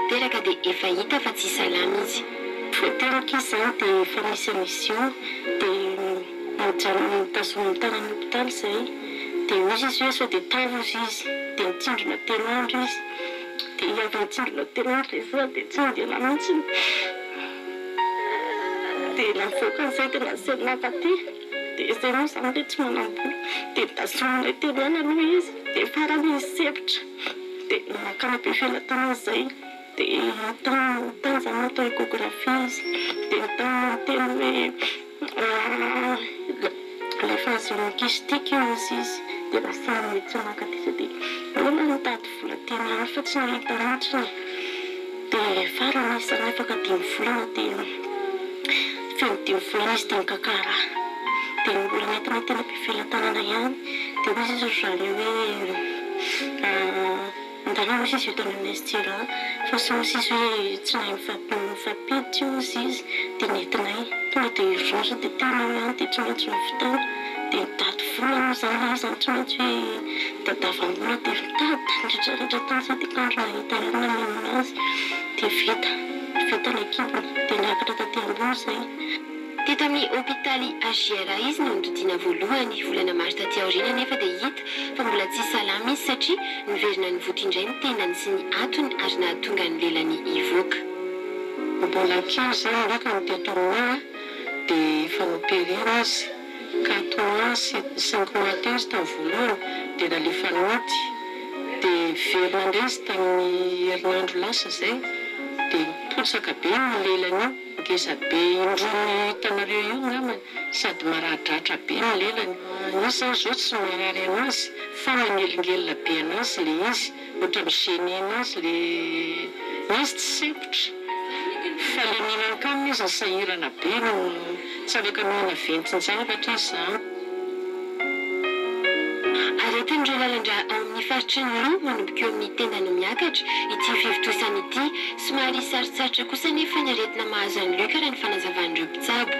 tanteraka dia efa hita fa tsy salama izy. Voateraka izy zany dia efa misy émission dia mitazona tanany hôpitaly izay dia misy izy hoe sao dia tavy izy dia mitsindrona teloandro izy dia avy mitsindrona teloandro izy dia tsy mandeha mihitsy dia navoaka an'izay dia naselinaka aty dia izay moa izany dia tsy manam-bola dia mitazonanay teloany aloha izy dia farany izy sevitra dia makana be felatana izay dia tany zany natao échographie izy dia teny hoe lymphangiome kystique izy dia lasa mitsanaka aty dia olona mitady vola tena any fa tsy nahita mihitsy dia farany izy zany afaka 10 volana dia feno 10 volana izy dia mikakara dia olona entina tena be felan-tanana ihany dia misy izy zany hoe ndana misy izy vita amnestia fa sy misy izy hoe tsy nahay mifapiditra izy dia nentinay tonga dia urgence dia tena ihany dia tsy maintsy mivitana dia mitady vola moa zany izy tsy maintsy hoe tadiavam-bola dia mitady ndradraratra tany izay dia kandro nahita ihany nameno azy dia vita ny ekipy dia niakatra taty ambony izay. Teto amin'ny hôpitaly HJR izy no nododiana voalohany volana mars taty aoriana nefa dia hita fa mbola tsy salama izy satria niverina ny voto indray ny tenany sy ny atony ary nahatonga ny lelany hivoaka. Mbola kely zany ndraika niteto aminay dia efa nopérena izy 4 mois 5 mois teo izy tamin'ny voalohany dia nalefa noty dia verina indray izy tamin'ny herinandro lasa izay dia potsaka be ny lelany ngeza be indrony hitanareo io namany sady maradratra be ny lelany izy zany zao tsy marary anazy fa manelingelina be anazy le izy ohatra migene anazy le izy tsy sempotra fa le mihinan-kanina izy ny sahirana be no tsy afaka mihina ventin-javatra izy zany. Aretin'ireo lalandra ao amin'ny faritry ny loha manomboka eo amin'ny tenda no miakatra ity fivitosana ity somary sarotsarotra kosa nefa ny aretina mahazo any loka raha ny fanazavan'ireo mpitsabo.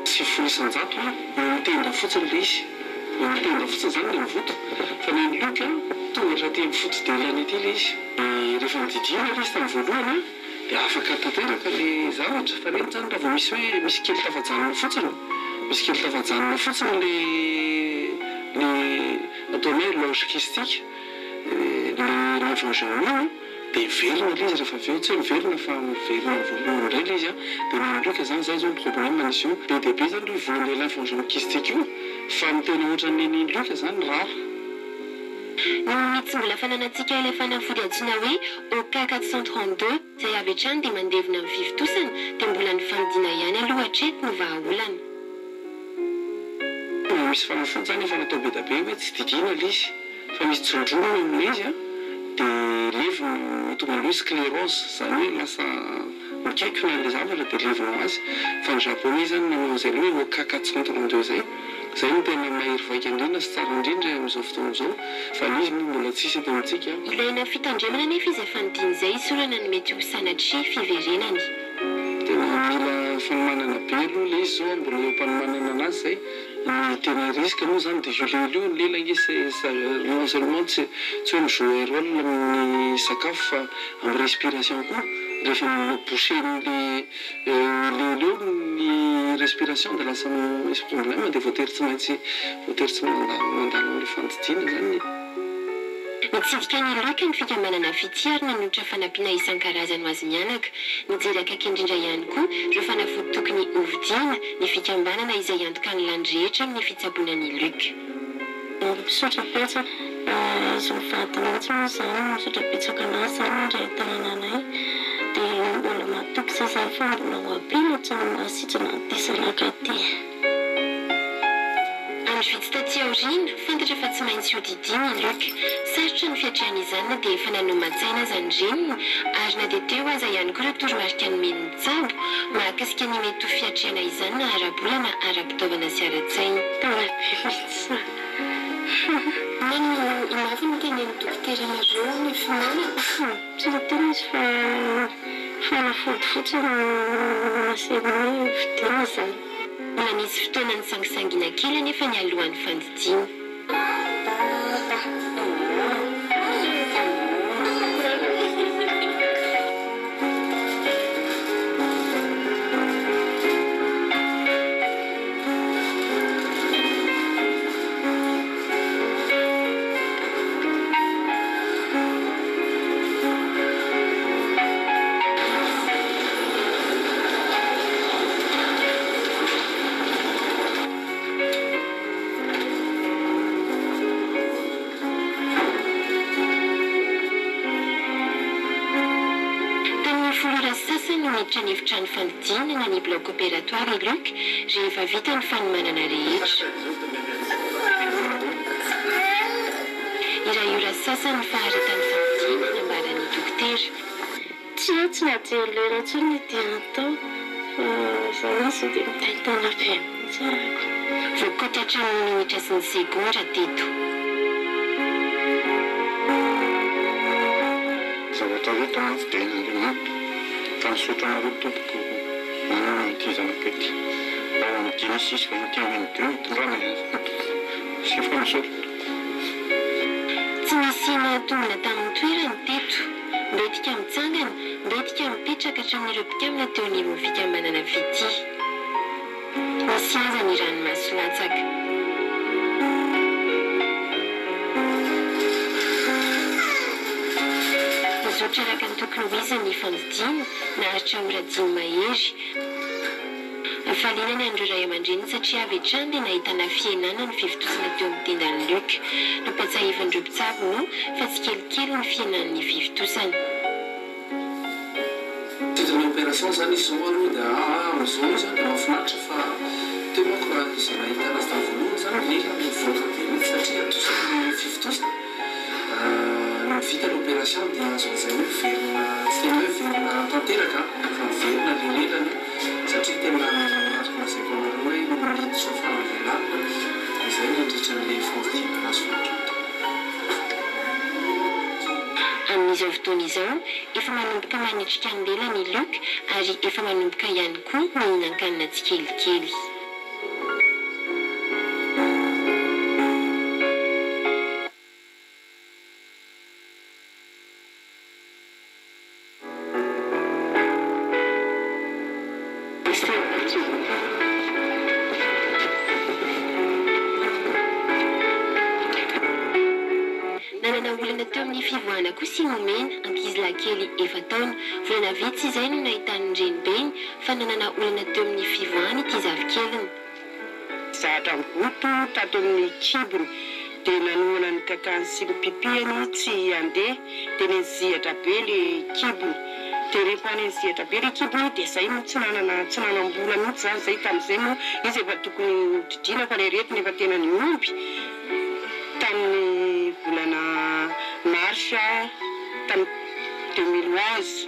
Tsy folo isan-jato mitenda fotsiny le izy mitenda fotsiny zany le mivoto fa ny loka tonga rahaty mifoto delany ity le izy rehefa mididina le izy tamin'ny voalohany dia afaka tanteraka le zavatra fa reny zany raha vao misy hoe misy kely tafajanona fotsiny le ataony hoe loge kystique le lymphangiome dia miverina le izy rehefa avy eo tsy hoe miverina fa miverina voalohany indray le izy dia nandroka zany zay zao problème nisy io be dia be zany hoe voan'le lymphangiome kystique io fa mitena ohatran'ny loka zany rara. Ny tsy mbola fananantsika ilay fanafody antsoina hoe OK 432 izay avy hatrany dia mandevina amin'ny fivitosana dia mbola ny fanidiana ihany aloha hatreto no vahaolana. Misy fanafody zany efa natao be da be hoe tsy didina le izy fa misy tsondroana amin'ilay izy dia leviny tonga hoe sclérose zany hoe lasa mikaikina le zavatra dia levina azy fa ny japonais zany nanao izay hoe OK 432 zay no tena mahery vaika indrindra sy tsara indrindra amin'izao fotoana izao fa izy moa mbola tsisy eto amintsika. Ilaina fitandremana nefa izy efa nidiny izay isorana ny mety ho sanatry fiverenany. Tena mila fanomanana be aloha le izy zao mbola eo mpanomanana anazy zay tena risque moa zany dia io ny lelany non seulement tsy hoe mijouer rôle amin'ny sakafo fa amin'ny respiration koa rehefa boucher leo ny respiration dia lasa misy problème dia voatery tsy maintsy mandalo amin'ny fandidiana zany. Nitsidika ny loka ny fikambanana fitiarana notra fanampiana isan-karazany ho azy mianaka. Nijery akaiky indrindra ihany koa ireo fanafody tokony hovidiana ny fikambanana izay antoka ny lany rehetra amin'ny fitsaboana ny loka. Misaotra betsaka izy mivadina mihitsy moa zany misaotra betsaka anazy zany indray tanànanay dia mbola matoky izay zany fa mbola ho ampina tsy mahasitrana tesalaka aty. Andro vitsy taty aoriana fantatra fa tsy maintsy hodidina ny loka. Sarotra ny fiatrehana izany na dia efa nanao matsaina zany reniny ary na dia teo aza ihany koa ireo toromarika nomeny mitsabo mahakasika ny mety ho fiatrehana izany na ara-bola na ara-pitaovana sy ara-tsaina. Manana inavy no tenen'ny dokotera ny finana tsy tena izy fa fanafody fotsiny nasehana hoe vidiana zany. Mbola nisy fotoana ny sangisangina kely anefa ny alohan'ny fandidiana. Tamin'ny folora sasany no miditra ny efitrano fanidinana ny bloc opératoire i Luc rehefa vita ny fanomanana rehetra. Iraora sasany faharetan'ny fanidinana ambaran'ny dokotera. Tsy nahajery lera intsony dia atao fa zaho misy dia mitaitana be tsarako. Voakotra hatramin'ny minitra sy ny segondra teto. Zavatra rehetra mahafiden'Andriamanitra ka misaotra anareo tompoko manana ity zanaka ity. Ao amin'ny 2006 fa ity amin'ny 2 tondrana azy. Sy fa misaotra. Tsy misy nahatombona tamin'ny toerany teto. Mbetika mitsangana, mbetika mipetraka hatramin'ireo mpikambana teo anivon'ny fikambanana Vity. Misy aza ny ranomaso latsaka. Mizotra araka ny tokony ho izy ny fanidina naharitra ora 5 mahery. Falinany andreo ray aman-dreny satria avy hatrany dia nahitana fiainana ny fivitosana teo amin'ny tendan'ny Luc. Nampatsahivandreo mpitsabo no fa tsy kelikely ny fiainan'ny fivitosana. Tena opération zany izy zao aloha dia amin'izao izy dia mahafinaritra fa teo manko raha izy nahitana azy voalohany zany lela mivoaka be mihitsy satria tosany fivitosana. Vita l'opération dia azo izay hoe verina tsy tena hoe verina tanteraka fa verina lelelany satria tena azoko lazaiko anareo hoe mility soa fanavelanana izay ny andritran'ilay fandidiana azo fandrato. Amin'izao fotoana izao efa manomboka manitrika ny lelany Luc ary efa manomboka ihany koa mihinan-kanina tsikelikely. Nanana olana teo amin'ny fivoahana koa sy momena ankizilahy kely 7 taona. Volana vitsy izay no nahitany renibeny fa nanana olana teo amin'ny fivoahana ity zavikeliny. Zahatra migoto tato amin'ny kibony dia nanomana ny kakany sy ny pipihany tsy andeha dia nenzihatra be ilay kibony. Dia rehefa nenzihatra be ilay kibony dia izay no tsy nanam-bola mihitsy zany izay tamin'izay moa izy efa tokony didina fa ilay retiny efa tena ny omby tamin'ny volana marsa tamin'ny 2011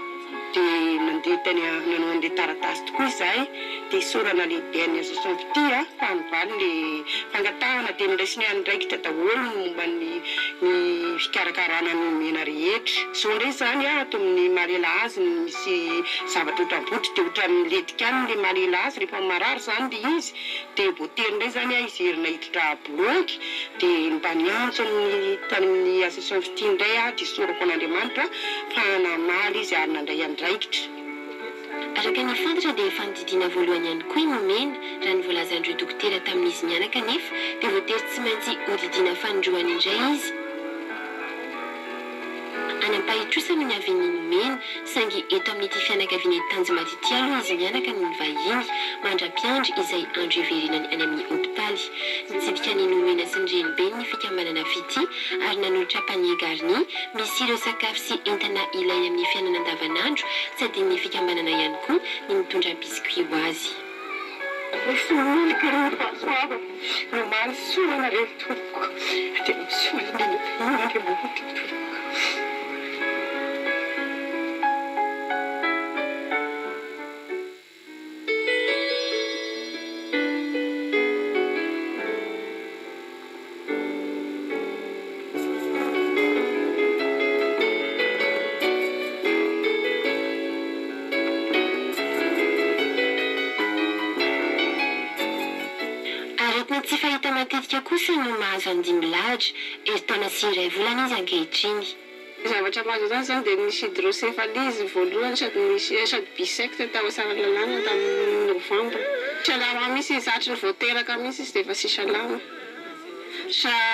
dia nandeha tany nanao an'ilay taratasy tokoa izahay dia isorana lehibe ny association Vity fa nivaly ilay fangatahana dia niraisiny andraikitra daholo ny momba ny fikarakarana ny mena rehetra. Zao indray zany ato amin'ny mahalela azy misy zavatra ohatrabotry dia ohatran'ny ledika any ilay mahalela azy rehefa marary zany ilay izy dia voatery indray zany izy herina hiditra bloky dia mba niantso tany amin'ny association Vity indray dia isorako an'Andriamanitra fa namaly izy ary nandray andraikitra. Araka ny fantatra dia efa nodidina voalohany ihany koa i momena raha ny voalazandreo dokotera tamin'izy nianaka nefa dia voatery tsy maintsy hodidina fanindroany indray izy. Anampahitrosana ny aven'ny momena saingy eto amin'ity fianakaviana Tanjombato ity aloha izy nianaka ny vahiny mandra-piandry izay andro iverinany any amin'ny hopitaly. Nitsidika ny momena sy ny renibeny ny fikambanana Vity ary nanolotra panier garni misy ireo sakafo sy entana ilainy amin'ny fiainana andavanandro tsy adin'ny fikambanana ihany koa ny mitondra biscuit ho azy. Somily karena pasoava nomali solana retuko dia misolana ny boty. Tsy fahita matetika kosa no mahazo andimy lahatra eritaona sy iray volana izy ankehitriny. Zavatra mahazo zany zany dia misy hydrocéphalie izy voalohany sady bisecte tao Tsaralalàna tamin'ny novambra. Salama misy zatry ny voateraka misy izy dia efa sy salama.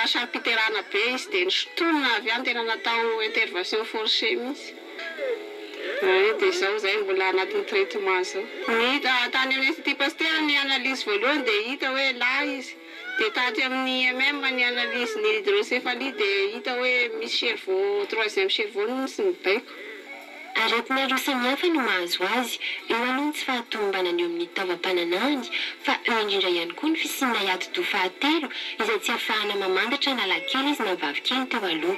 Sampiterana be izy dia nisotonina avy any tena natao intervention forcée misy. Dia izao zay mbola anatin'ny traitement zao. Nihita tany amin'ny ty pasteur ny analyse voalohany dia hita hoe la izy. Dia taty amin'ny IMM ny analyse ny hydrocéphalie dia hita hoe misy cerveau 3e cerveau sy mibaiko. aretina roa samihafa no mahazo azy eo aloha tsy fahatombana eo amin'ny taovam-pananany fa eo indrindra ihany koa ny fisinina hiato-do fahatelo izay tsy ahafahana mamantatra na lankely izy na vavikely teo aloha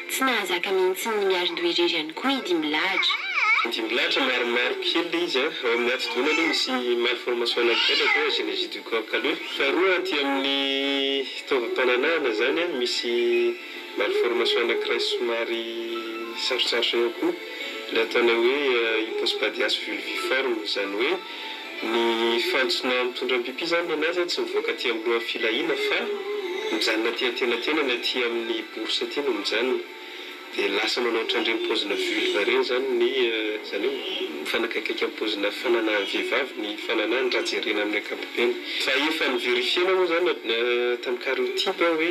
tsy nahazaka mihitsy ny miaro-do irery ihany koa idy milahatra Dimilahatra maromaro kely izy ao amin'ny ati-doana aloha misy malformation anankitelo atao génésie du coq aloha faharoa aty amin'ny taovam-pananahana zany misy malformation anankiray somary sarotsarotra eo koa ilay ataona hoe hypospadias vulviforme zany hoe ny fantsona mitondra pipi zany anazy tsy mivoaka aty amin'ny loha filahina fa mijanona aty antenatena na aty amin'ny bourse aty no mijanona dia lasa manao ohatran'ireny paozina vulva reny zany ny zany hoe mifanakaikaiky amin'ny paozina fananahany vehivavy ny fananahany raha jerena amin'ny ankapobeny fa efa nyverifiena moa zany tamin'ny kariotype hoe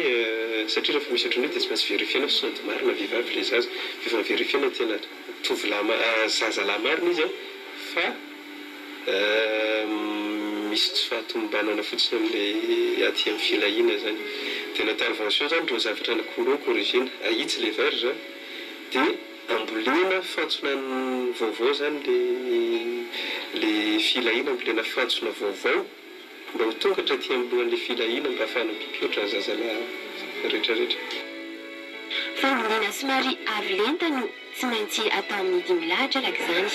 satria rehefa misy ohatran'io dia tsy maintsy verifiena sondy marina vehivavy le zaza efa nyverifiena tena zazalahy marina izy fa misy tsy fahatombanana fotsiny amin'ilay aty amin'ny filahina zany dia n'intervention zany ireo zavatra anankoroa corrigena ahitsy le verge dia ambolena fantsonany vaovao zany le filahina ambolena fantsona vaovao mba ho tongatra aty amin'ny lohan'ilay filahina mba ahafahana pipi ohatran'ny zazalahy rehetrarehetra fambolena somary avo lenta no tsy maintsy atao amin'ny dimilahatra araka izany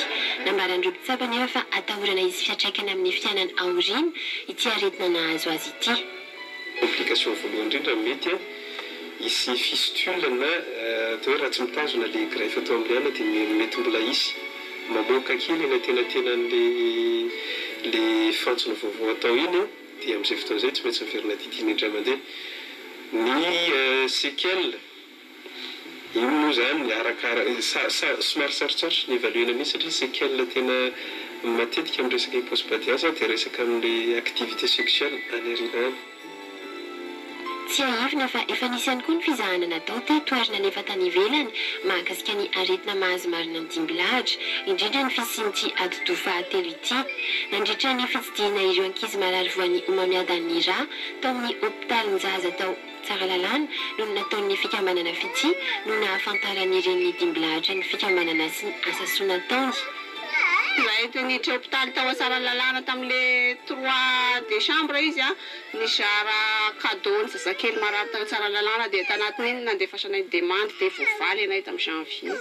nambaran'ireo mpitsabo nefa fa atahorana izy fiatraikany amin'ny fiainany aorina ity aretina nahazo azy ity complication voalohany indrindra mety isy fistule na atao hoe raha tsy mitazona le greffe atao amin'ilay ana dia mety mbola isy mamoaka kely eny atenatenan'le fantsona vaovao atao iny dia amin'izay fotoana izay tsy maintsy miverina didina indray mandeha ny séquelle io moa zany somary sarotsarotry ny évaluena mihitsy satria séquelle tena matetika amin'ny resaka hypospadias dia resaka amin'ilay activité sexuelle anyarinany tsy ahivina fa efa nisy ihany koa ny fizahana natao toerina nefa tany ivelany mahakasika ny aretina mahazo marina ny dimbilahatra indrindra ny fisian'ity ati-do fahatelo ity nandritra ny fitsidihana ireo ankizy marary voan'ny homamiadan'ny ra tao amin'ny hôpitaly mizahaza tao tsara lalàna no nataon'ny fikambanana fity no nahafantarany ireny dimbilahatra ny fikambanana sy ny asasoa nataony raha niditra hôpitaly tao Tsara lalàna tamin'ilay 3 décembre izy nizara cadeau ny zazakely marary tao Tsara lalàna dia tanatiny iny nandefasanay demande dia voavaly anay tamin'ny janvier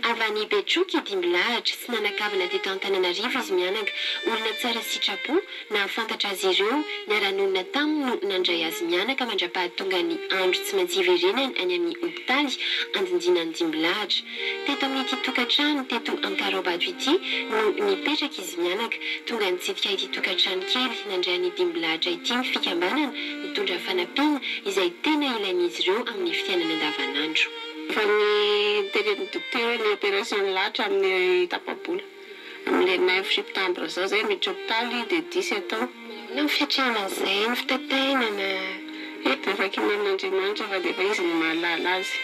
avany Betroky dimbilahatra sy nanakavana teto Antananarivo izy mianaka olona tsara sitrapo nahafantatra azy ireo niara-nonona taminy no nandray azy mianaka mandra-pahatonga ny andro tsy maintsy iverenany any amin'ny hôpitaly andindinany dimbilahatra teto amin'ity tokantrano teto Ankarobato ity no nipetraka izy mianaka tonga nitsidika ity tokantrano kely nandray ny dimbilahatra ity ny fikambanana mitondra fanampiana izay tena ilain'izy ireo amin'ny fiainana andavanandro fa ny telen'ny docteur ny opération lahatra amin'ny tapabola amin'ilay 9 septembre zao zay miditra hôpitaly dia 10 atao no fiatrana izay ny fitatenana eto efa kinan'Andriamanitra fa dia efa izy ny mahalala azy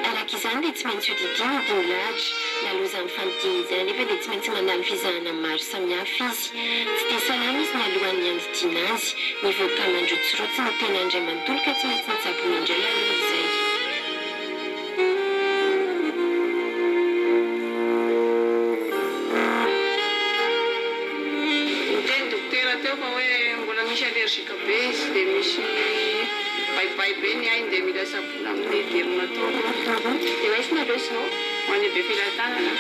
araka izany dia tsy maintsy hodidina dimbilahatra naloza amin'ny fanidina izany nefa dia tsy maintsy mandalo fizahana maro samihafa izy tsy dia salama izy mialohan'ny andidina azy nivoaka mandrotsirotsy ny tena indray manontolo ka tsy maintsy nitsabony indray aloha izay niteny dokotera teo fa hoe mbola misy allergique be izy dia misy baibay be ny ainy dia mila sabona amin'ny derona tao dia maisina aloha izao ho any be filatanana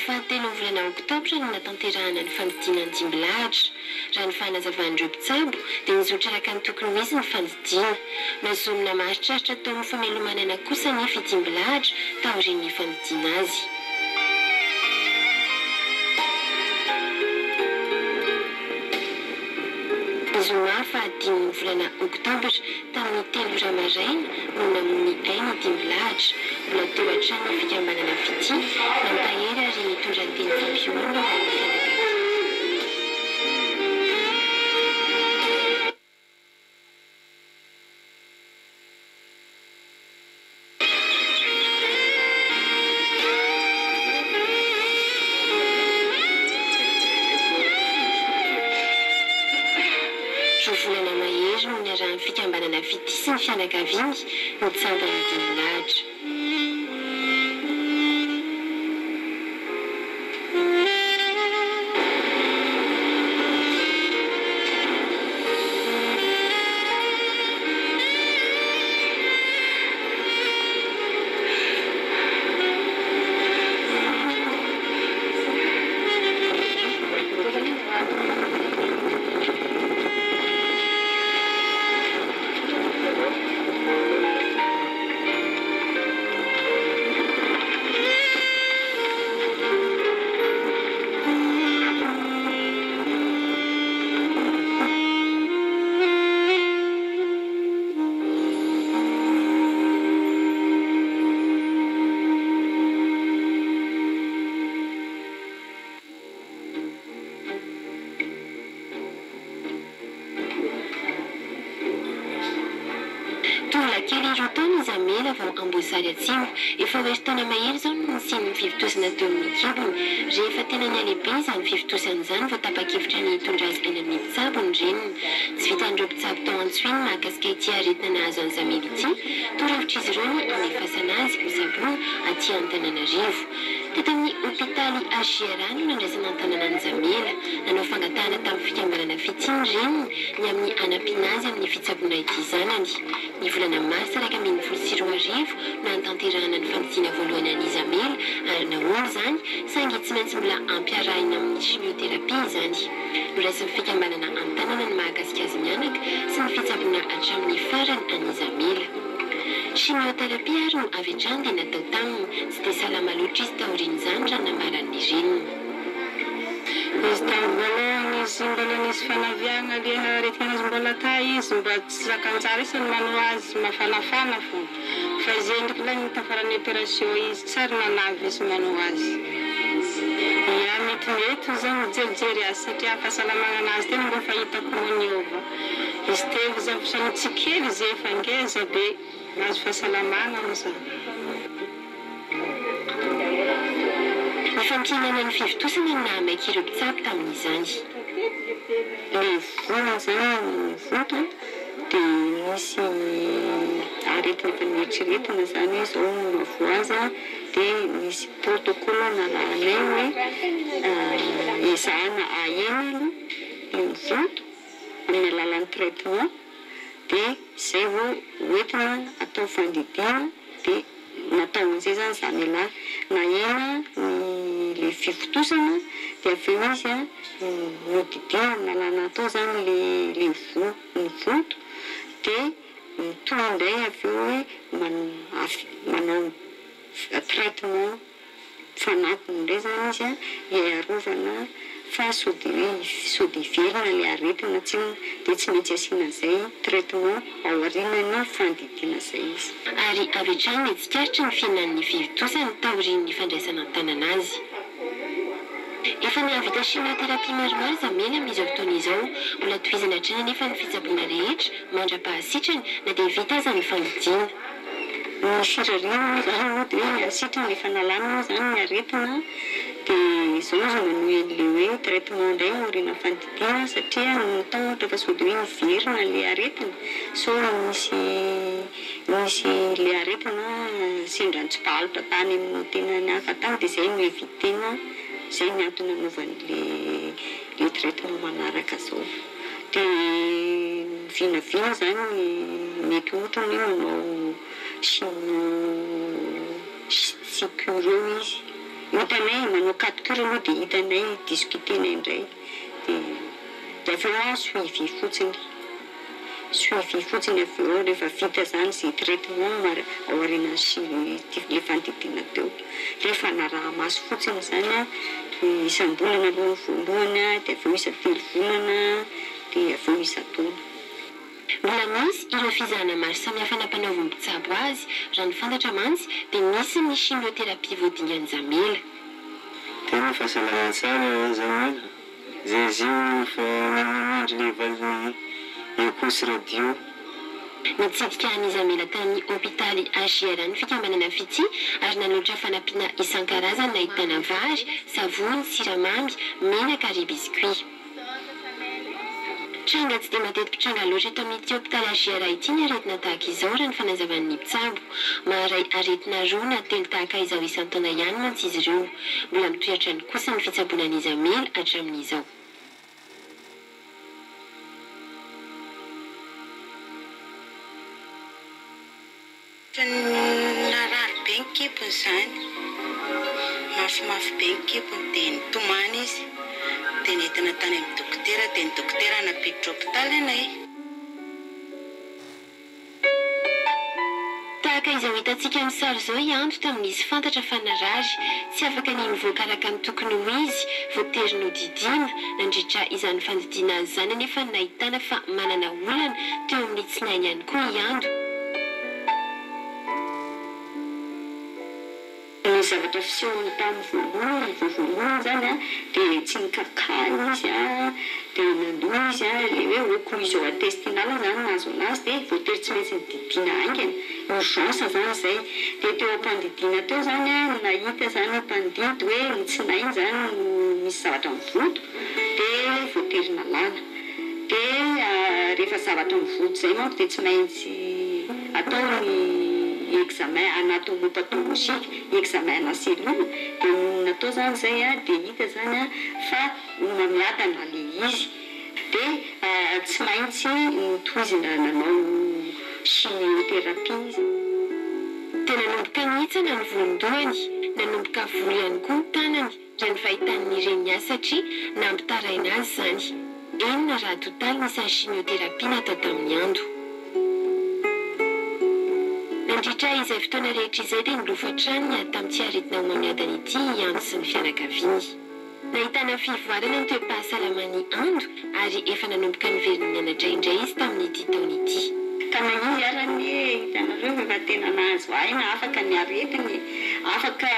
fahatelo ny volana oktobra no natanterahana ny fanidinany dimbilahatra raha ny fanazavan'ireo mpitsabo dia nizotra araka ny tokony ho izy ny fanidina nazomina maharitraritra tao amin'ny famelomanana kosa nefa dimbilahatra taorian'ny fanidina azy zoma fahadimy ny volana oktobra tamin'ny 3 ora maraina no namono ainy dimbilahatra mbola teo hatrany ny fikambanana fity nampahery ary nitondra ny teny fampihoana ho an'ny fianakaviana Rovolana mahery no niarahany fikambanana fity sy ny fianakaviany nitsangana dimy lahatra. Vao amboasary atsimo efa oeritaona mahery zao no nisiny ny fivitosana teo amin'ny kibony rehefa tena nialehibe izany fivitosan'izany vao tapa-kevitra ny hitondra azy any amin'ny mpitsabo ny reniny tsy vitan'ireo mpitsabo tao Antsoina mahakasika ity aretina nahazo any Zamily ity torohevitra izy ireo ny anefasana azy ho saboana aty Antananarivo teto amin'ny hopitaly HJR no nandraisana an-tanàna ny Zamila nanao fangatahana tamin'ny fikambanana fity ny reniny ny amin'ny anampiana azy amin'ny fitsaboana ity zanany ny volana Marsa 2024 no antanterahana ny fanidina voalohany an'i Zamila ary nahoana izany saingy tsy maintsy mbola ampiarahina amin'ny chimiothérapie izany noraisin'ny fikambanana an-tanàna ny mahakasika azy mianaka sy ny fitsaboana hatramin'ny farany an'i Zamila. Chimiothérapie ary no avy hatrany dia natao taminy tsy dia salama loatra izy taorian'izany raha namaran'ny reniny. Izy tamin'ny voalohany izy mbola nisy fanaviana ilay aretina azy mbola ta izy mba tsy sakantsara isany manao azy mafanafana fo fa izay ndraiky ilay nitafarany opération izy tsary nanavy izy manao azy. Ia metimety izany mijerijery azy satria fahasalamana anazy tena mba fahitako maniova izy teo zavatra tsikely izy efa ngeza be nazo fahasalamana amizany. Ny fampihenana ny fivitosana no nahamaiky ireo mpitsabo tamin'izany. Ilay vola zany voto dia misy aretina efa nieritreretina zany izao mavoaza dia misy protocole nalanay hoe ezahana ahena ilay voto amin'ny alalan'ny traitement dia izay vao hoentina atao fandidiana dia natao an'izay zany Zamila nahena le fivitosana dia avy eo izy nodidina nalana atao zany le voto dia tonga indray avy eo hoe manao traitement fanampiny indray zany izy hiarovana fa sody ivelona ilay aretina dia tsy maintsy asiana izay traitement ao aorianana fandidiana izay izy. Ary avy hatrany ny tsikaritra ny fihinan'ny fivitosana taorian'ny fandraisana an-tanana azy. Efa nahavita chimiothérapie maromaro Zamila amin'izao fotoana izao mbola tohizana hatrany anefa ny fitsaboana rehetra mandra-pahasitrany na dia vita aza ny fandidiana. Ny firariana zany moa dia hoe miasitrany rehefa nalana zany ny aretina dia izao izy manohy an'ilay hoe traitement indray aoriana fandidiana satria nitao ohatra fa sody hoe miverina ilay aretina so misy ilay aretina sendra tsy palotra tany amin'ny tenany hafa tany dia izay no evitena izay ny antony nanaovan'ilay traitement manaraka zao. Dia vinavina zany mety ohatra hoe manao chimio izy hitanay manao 4 cure aloha dia hitanay discutenay indray dia avy eo suivi fotsiny avy eo rehefa vita zany izay traitement aoriana le fandidiana teo rehefa naraha maso fotsiny zany isam-bolana aloha voalohany dia avy eo isa-3 volana dia avy eo isa-taona. Mbola misy ireo fizahana maro samihafa nampanaovy mpitsabo azy raha ny fantatra mantsy dia misy ny chimiothérapie voadingan'ny Zamila. Tena fahasalamana tsara Zamila zay izy fa mandry ilay valiny ekosy radio. Nitsidika an'i Zamila tamin'ny hopitaly HJR ny fikambanana fity ary nanotra fanampiana isan-karazany nahitana vary, savony, siramamy, menaka ary biscuit. mitranga tsy dia matetika mitranga loatra eto amin'ity hôpitaly raha ity ny aretina tahaka izao raha ny fanazavan'ny mpitsabo. Maharay aretina roa na telo tahaka izao isan-taona ihany mantsy izy ireo. Mbola mitohatra ny kosa ny fitsaboanan'izy amela hatramin'izao. Narary be ny kibony izany, mafimafy be ny kibony dia nitomany izy dia nentina tany amin'ny dokotera dia ny dokotera napiditra hôpitaly anay. Tahaka izao hitantsika amin'ny sary izao ianto tamin'izy fantatra fa narary tsy afaka niny voakaraka ny tokony ho izy voatery nodidina nandritra izany fandidiana azy izany anefa nahitana fa manana olana teo amin'ny tsinainy ihany koa ianto. Ny zavatra fisehony tamin'ny voalohany zany dia tsy nikakany izy dia nandoa izy ilay hoe occlusion intestinale zany nahazo anazy dia voatery tsy maintsy nididiana haingana urgence zany izay dia teo am-pandidiana teo zany nahita zany mpandidy hoe ny tsinainy zany misy zavatra mivoto dia voatery nalana dia rehefa zavatra mivoto zay manko dia tsy maintsy atao ny examen anatomopatologika, examen na cellule dia natao zany zay dia hita zany fa namiadana ilay izy dia tsy maintsy nitohizina nanao chimiothérapie izy. Tena nanomboka nitsana ny volondohany, nanomboka volo ihany koa ny tanany raha ny fahitan'ireny asa satria nampitaraina azy zany. Enina raha totaly nisy chimiothérapie natao tamin'ny andro. Nandritra izay fotoana rehetra izay dia nilofatrany tamin'ity aretina ho mamiadana ity ianto sy ny fianakaviany. Nahitana fivoarana ny toe-pahasalamany andro ary efa nanomboka niveriny nianatra indray izy tamin'ity taona ity. Tanaizy arany hitanareo efa tena nahazo aina afaka ny aretiny, afaka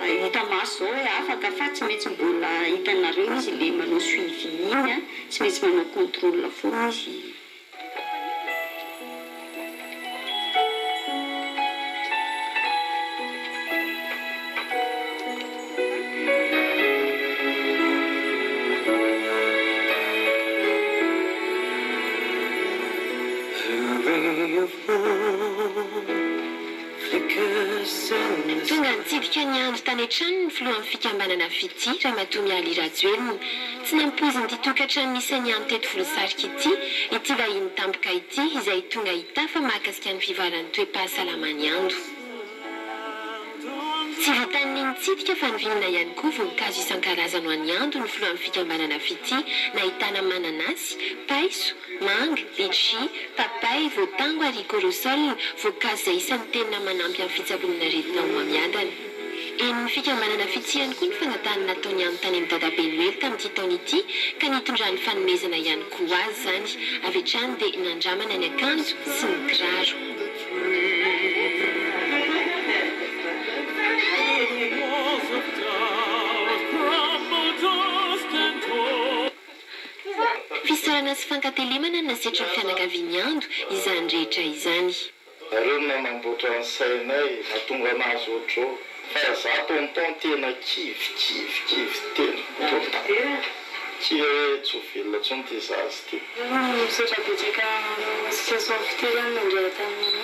hita maso zao hoe afaka fa tsy maintsy mbola hitanareo izy ilay manao suivi iny tsy maintsy manao contrôle foana izy. Tonga nitsidika ny andro tany an-trano ny filohan'ny fikambanana fity Ramatoa Mialy Rajoelina. Tsy nampoiziny ity tokantrano misy ny andro teto Volosarika ity vahiny tampoka ity izay tonga hita fa mahakasika ny fivoaran'ny toe-pahasalamany andro. Tsy vitan'ny nitsidika fa nivinana ihany koa voninkazo isan-karazany ho an'ny andro ny filohan'ny fikambanana fity nahitana mananasy, paiso, manga, litchi, papay, voatango ary corosol, voankazo izay isan'ny tena manampy amin'ny fitsaboana aretina ho mamiadana. Eny fikambanana fity ihany koa ny fangatahana nataony amin'ny tany amin'ny dadabe Noely tamin'ity taona ity ka nitondrany fanomezana ihany koa azy zany. Avy hatrany dia nandramana ny akanjo sy ny kiraro. Fisaorana sy fankatelemana nasetry ny fianakaviany andro izany rehetra izany. Ireo nanamboatra ny sainay nahatonga anazy ohatrao fa zato ny taona tena kivy tena tsy hoe tsy ho velona tsy ny ty zazy ty. Misaotra betsaka situation fiterana indray tamin'ny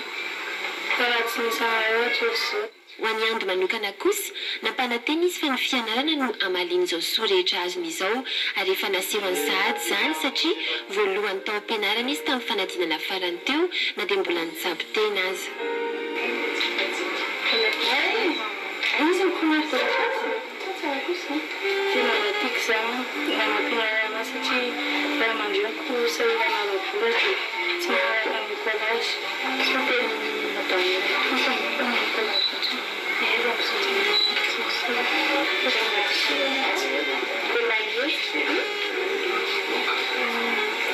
fa raha tsy misy ohatra izao. Ho an'ny andro manokana kosa, nampanantena izy fa ny fianarana no hamaliny izao soa rehetra azony izao ary efa naseho ny sahady izany satria voalohany tao am-pianarana izy tamin'ny fanadinana farany teo na dia mbola nitsabo tena aza. Izy mikonarika tsara kosa tena tiako izany namam-pianarana satria raha mandriako sahirana lavora dia tsy maharaka ny collège so tena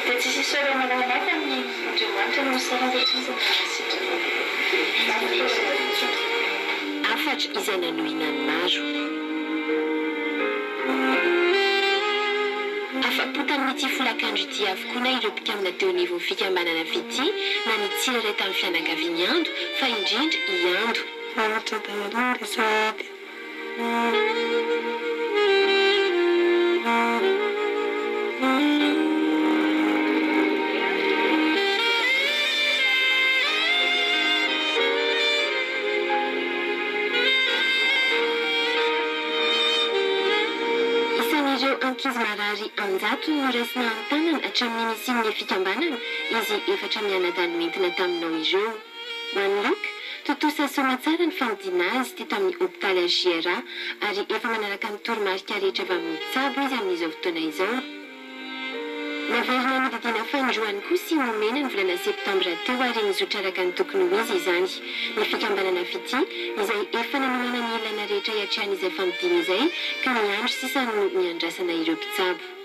dia tsy sisorana malafa ny andriamanitra no misaraka afatra izay nanohina ny maro. Afa-po tamin'ity folakandro ity avokoa na ireo mpikambana teo anivon'ny fikambanana fity na nitsirairay tamin'ny fianakaviany andro fa indrindra i andro. Ohatra daholo sady. ary anjato no raisina an-tanana hatramin'ny nisian'ny fikambanana izy efatra mianadany mentina taminao ireo. Ho an'ny Loka, totosa soma tsara ny famidina azy teto amin'ny hôpitaly AGRA ary efa manaraka ny toromarika rehetra avy amin'ny tsabo izy amin'izao fotoana izao. Naverina nodidina fanjoany koa sy nomena ny volana septambra teo ary nizotra araka ny tokony ho izy izany. Ny fikambanana fity izay efa nanomana ny ilaina rehetra hiatrehan'izay famidina izay ka miandro sisa no niandrasana ireo mpitsabo.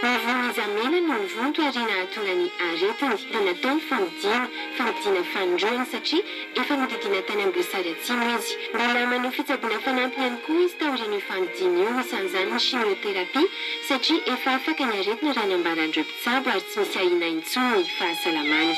Nivonizamena no nivonto ary nahatonga ny aretiny dia natao ny famidina fandroany satria efa nodidina tany Amboasary Atsimo izy. Mbola manao fitsaboana fanampy ihany koa izy taorian'io famidina io isan'izany ny chimiothérapie satria efa afaka ny aretina raha ny ambaran'ireo mpitsabo ary tsy misy ahina intsony ny fahasalamany.